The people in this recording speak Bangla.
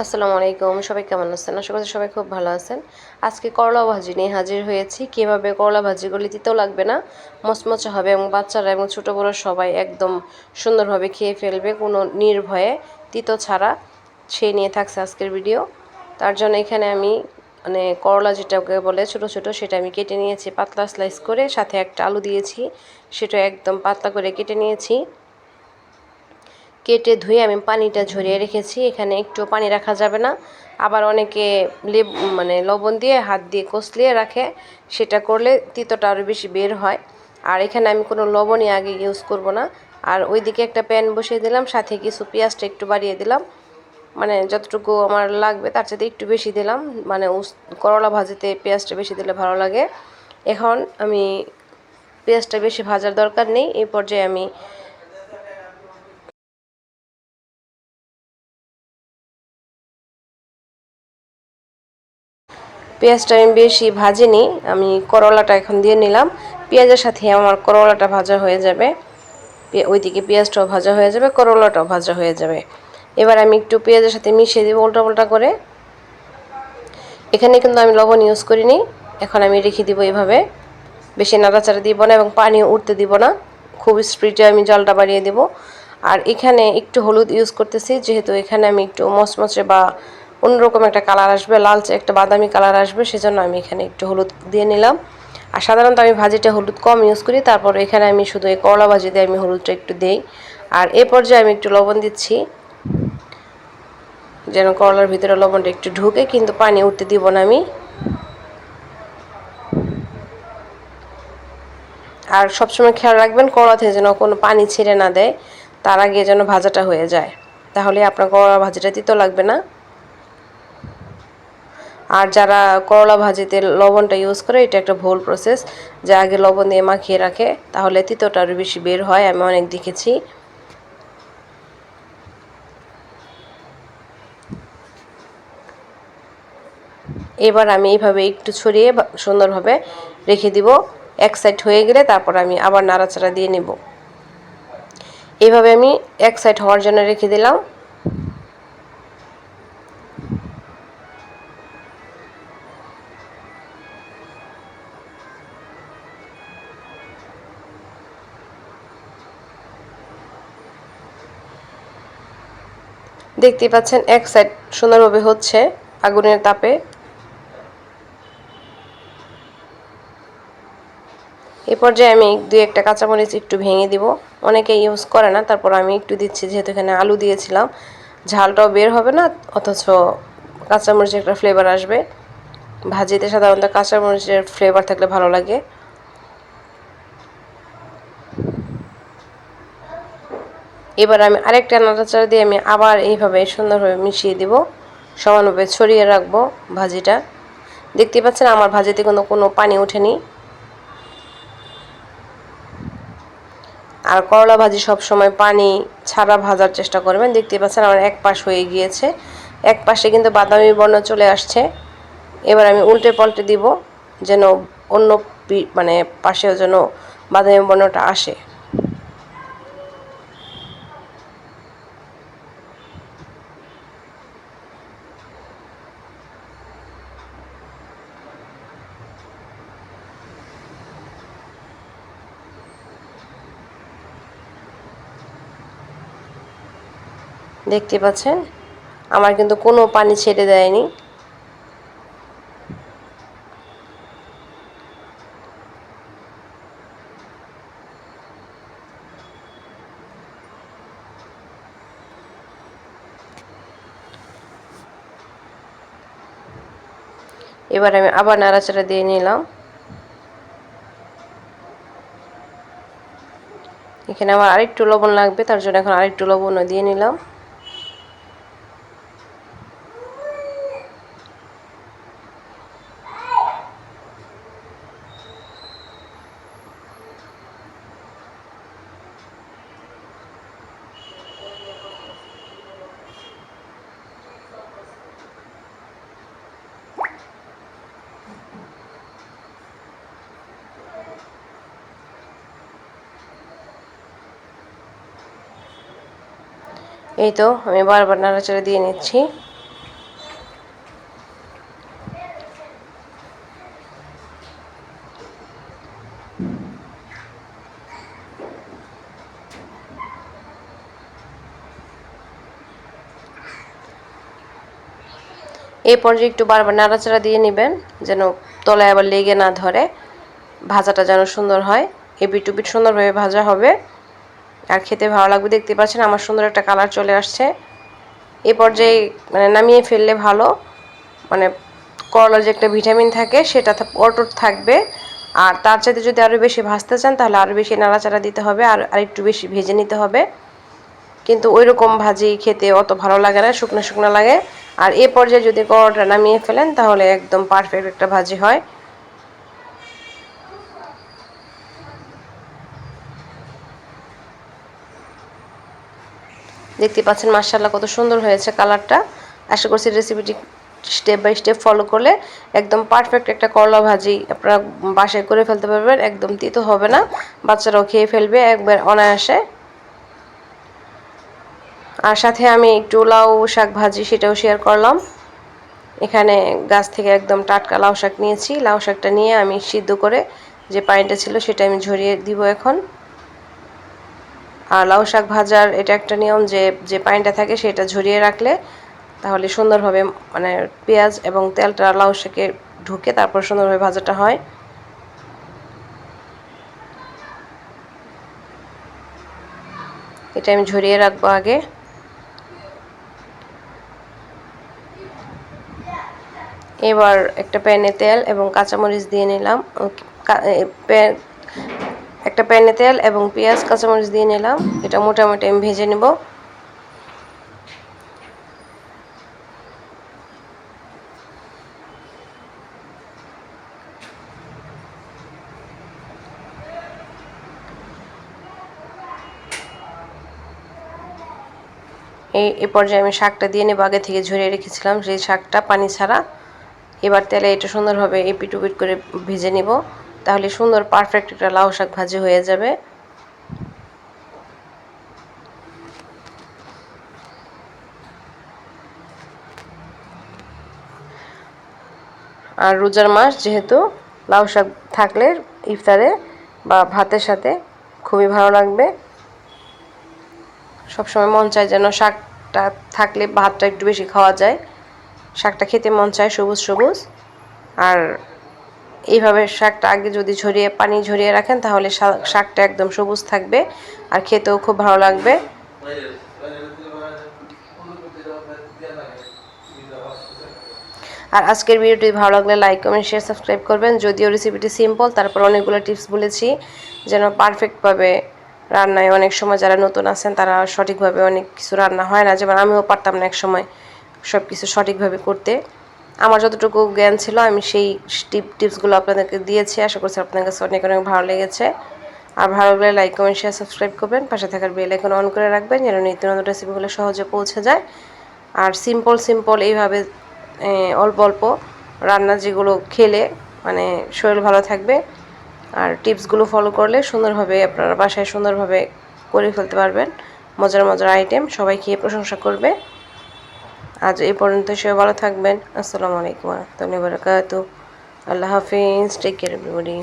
আসসালামু আলাইকুম, সবাই কেমন আছেন? আশা করছি সবাই খুব ভালো আছেন। আজকে করলা ভাজি নিয়ে হাজির হয়েছি। কিভাবে করলা ভাজিগুলি তিতেও লাগবে না, মচমচে হবে এবং বাচ্চারা এবং ছোটো বড়ো সবাই একদম সুন্দরভাবে খেয়ে ফেলবে কোনো নির্ভয়ে, তিতো ছাড়া। সেই নিয়ে থাকছে আজকের ভিডিও। তার জন্য এখানে আমি করলা যেটাকে বলে ছোটো ছোটো, সেটা আমি কেটে নিয়েছি পাতলা স্লাইস করে, সাথে একটা আলু দিয়েছি, সেটা একদম পাতলা করে কেটে নিয়েছি। কেটে ধুয়ে আমি পানিটা ঝরিয়ে রেখেছি। এখানে একটু পানি রাখা যাবে না। আবার অনেকে লবণ দিয়ে হাত দিয়ে কষলিয়ে রাখে, সেটা করলে তিতোটা আরও বেশি বের হয়। আর এখানে আমি কোনো লবণই আগে ইউজ করব না। আর ওইদিকে একটা প্যান বসিয়ে দিলাম, সাথে কিছু পেঁয়াজটা একটু বাড়িয়ে দিলাম, যতটুকু আমার লাগবে তার সাথে একটু বেশি দিলাম। করলা ভাজিতে পেঁয়াজটা বেশি দিলে ভালো লাগে। এখন আমি পেঁয়াজটা বেশি ভাজার দরকার নেই। এই পর্যায়ে আমি পেঁয়াজটা আমি বেশি ভাজিনি, আমি করলাটা এখন দিয়ে নিলাম। পেঁয়াজের সাথে আমার করলাটা ভাজা হয়ে যাবে, ওইদিকে পেঁয়াজটাও ভাজা হয়ে যাবে, করলাটাও ভাজা হয়ে যাবে। এবার আমি একটু পেঁয়াজের সাথে মিশিয়ে দিব উল্টা পাল্টা করে। এখানে কিন্তু আমি লবণ ইউজ করিনি। এখন আমি রেখে দিব এইভাবে, বেশি নাড়াচাড়া দিব না এবং পানিও উঠতে দিব না। খুব স্পিডে আমি জলটা বাড়িয়ে দেব। আর এখানে একটু হলুদ ইউজ করতেছি, যেহেতু এখানে আমি একটু মচমচে বা অন্যরকম একটা কালার আসবে, লালচে একটা বাদামি কালার আসবে, সেজন্য আমি এখানে একটু হলুদ দিয়ে নিলাম। আর সাধারণত আমি ভাজিটা হলুদ কম ইউজ করি, তারপর এখানে আমি শুধু এই করলা ভাজিতে আমি হলুদটা একটু দিই। আর এ পর্যায়ে আমি একটু লবণ দিচ্ছি, যেন করলার ভিতরে লবণটা একটু ঢুকে, কিন্তু পানি উঠতে দিব না আমি। আর সবসময় খেয়াল রাখবেন করলা থেকে যেন কোনো পানি ছেড়ে না দেয়, তার আগে যেন ভাজাটা হয়ে যায়, তাহলে আপনার করলা ভাজিটা তিতো লাগবে না। আর যারা করলা ভাজিতে লবণটা ইউজ করে, এটা একটা ভুল প্রসেস, যে আগে লবণ দিয়ে মাখিয়ে রাখে, তাহলে তিতোটা আরও বেশি বের হয়, আমি অনেক দেখেছি। এবার আমি এইভাবে একটু ছড়িয়ে সুন্দরভাবে রেখে দিব। এক সাইড হয়ে গেলে তারপর আমি আবার নাড়াচাড়া দিয়ে নেব। এইভাবে আমি এক সাইড হওয়ার জন্য রেখে দিলাম। দেখতে পাচ্ছেন এক সাইড সুন্দরভাবে হচ্ছে আগুনের তাপে। এই পর্যায়ে আমি দুই একটা কাঁচামরিচ একটু ভেঙে দিব। অনেকে ইউজ করে না, তারপর আমি একটু দিচ্ছি, যেহেতু এখানে আলু দিয়েছিলাম। ঝালটাও বের হবে না, অথচ কাঁচামরিচের একটা ফ্লেভার আসবে। ভাজিতে সাধারণত কাঁচামরিচের ফ্লেভার থাকলে ভালো লাগে। এবার আমি আরেকটা নাড়াচাড়া দিয়ে আমি আবার এইভাবে সুন্দরভাবে মিশিয়ে দিব, সমানভাবে ছড়িয়ে রাখবো ভাজিটা। দেখতে পাচ্ছেন আমার ভাজিতে কোনো পানি ওঠেনি। আর করলা ভাজি সব সময় পানি ছাড়া ভাজার চেষ্টা করবেন। দেখতে পাচ্ছেন আমার এক পাশ হয়ে গিয়েছে, এক পাশে কিন্তু বাদামি বর্ণ চলে আসছে। এবার আমি উল্টে পাল্টে দিব, যেন অন্য পাশেও যেন বাদামি বর্ণটা আসে। দেখতে পাচ্ছেন আমার কিন্তু কোনো পানি ছেড়ে দেয়নি। এবার আমি আবার নাড়াচাড়া দিয়ে নিলাম। এখানে আমার আরেকটু লবণ লাগবে, তার জন্য এখন আরেকটু লবণও দিয়ে নিলাম। এই তো আমি বারবার নাড়াচাড়া দিয়ে নিচ্ছি। এই পর্যায়ে একটু বারবার নাড়াচাড়া দিয়ে নেবেন যেন তলায় আবার লেগে না ধরে, ভাজাটা যেন সুন্দর হয়। এপিট ওপিট সুন্দরভাবে ভাজা হবে আর খেতে ভালো লাগবে। দেখতে পাচ্ছেন আমার সুন্দর একটা কালার চলে আসছে। এই পর্যায়ে মানে নামিয়ে ফেললে ভালো, মানে করলার যে একটা ভিটামিন থাকে সেটা অটুট থাকবে। আর তার চাইতে যদি আরও বেশি ভাজতে চান তাহলে আরও বেশি নাড়াচাড়া দিতে হবে আর আরেকটু বেশি ভেজে নিতে হবে। কিন্তু ওই রকম ভাজি খেতে অত ভালো লাগে না, শুকনো শুকনো লাগে। আর এ পর্যায়ে যদি করলাটা নামিয়ে ফেলেন তাহলে একদম পারফেক্ট একটা ভাজি হয়। দেখতে পাচ্ছেন মাশাআল্লাহ কত সুন্দর হয়েছে কালারটা। আশা করছি রেসিপিটি স্টেপ বাই স্টেপ ফলো করলে একদম পারফেক্ট একটা করলা ভাজি আপনারা বাসায় করে ফেলতে পারবেন। একদম তিতো হবে না, বাচ্চারাও খেয়ে ফেলবে একবার অনায়াসে। আর সাথে আমি একটু লাউ শাক ভাজি সেটাও শেয়ার করলাম। এখানে গাছ থেকে একদম টাটকা লাউ শাক নিয়েছি। লাউ শাকটা নিয়ে আমি সিদ্ধ করে যে পানিটা ছিল সেটা আমি ঝরিয়ে দিব এখন। আর লাউ শাক ভাজার এটা একটা নিয়ম যে যে পানিটা থাকে সেটা ঝরিয়ে রাখলে তাহলে সুন্দরভাবে মানে পেঁয়াজ এবং তেলটা লাউ শাকে ঢুকে তারপর সুন্দরভাবে ভাজাটা হয়। এটা আমি ঝরিয়ে রাখবো আগে। এবার একটা প্যানে তেল এবং কাঁচামরিচ দিয়ে নিলাম। একটা প্যানে তেল এবং পেঁয়াজ কাঁচামরিচ দিয়ে নিলাম। এটা মোটামুটি আমি ভেজে নেব। এই পর্যায়ে আমি শাকটা দিয়ে নেব, আগে থেকে ঝরিয়ে রেখেছিলাম সেই শাকটা পানি ছাড়া। এবার তেলে এটা সুন্দরভাবে এপিট ওপিট করে ভেজে নিব, তাহলে সুন্দর পারফেক্ট একটা লাউ শাক ভাজি হয়ে যাবে। আর রোজার মাস যেহেতু লাউ শাক থাকলে ইফতারে বা ভাতের সাথে খুবই ভালো লাগবে। সবসময় মন চায় যেন শাকটা থাকলে ভাতটা একটু বেশি খাওয়া যায়, শাকটা খেতে মন চায় সবুজ সবুজ। আর এইভাবে শাকটা আগে যদি পানি ঝরিয়ে রাখেন তাহলে শাকটা একদম সবুজ থাকবে আর খেতেও খুব ভালো লাগবে। আর আজকের ভিডিওটি ভালো লাগলে লাইক কমেন্ট শেয়ার সাবস্ক্রাইব করবেন। যদিও রেসিপিটি সিম্পল তারপর অনেকগুলো টিপস বলেছি যেন পারফেক্টভাবে রান্নায়, অনেক সময় যারা নতুন আছেন তারা সঠিকভাবে অনেক কিছু রান্না হয় না, যেমন আমিও পারতাম না এক সময় সব কিছু সঠিকভাবে করতে। আমার যতটুকু জ্ঞান ছিল আমি সেই টিপসগুলো আপনাদেরকে দিয়েছি। আশা করছি আপনার কাছে অনেক অনেক ভালো লেগেছে। আর ভালো লাগলে লাইক কমেন্ট শেয়ার সাবস্ক্রাইব করবেন, পাশে থাকার বেল আইকন অন করে রাখবেন যেন নিত্য নতুন রেসিপিগুলো সহজে পৌঁছে যায়। আর সিম্পল এইভাবে অল্প অল্প রান্না যেগুলো খেলে মানে শরীর ভালো থাকবে। আর টিপসগুলো ফলো করলে সুন্দরভাবে আপনারা বাসায় সুন্দরভাবে করে ফেলতে পারবেন মজার মজার আইটেম, সবাই খেয়ে প্রশংসা করবে। আজ এই পর্যন্ত, সবাই ভালো থাকবেন। আসসালামু আলাইকুম ওয়া রাহমাতুল্লাহি ওয়া বারাকাতুহু। আল্লাহ হাফিজ। Take care everybody.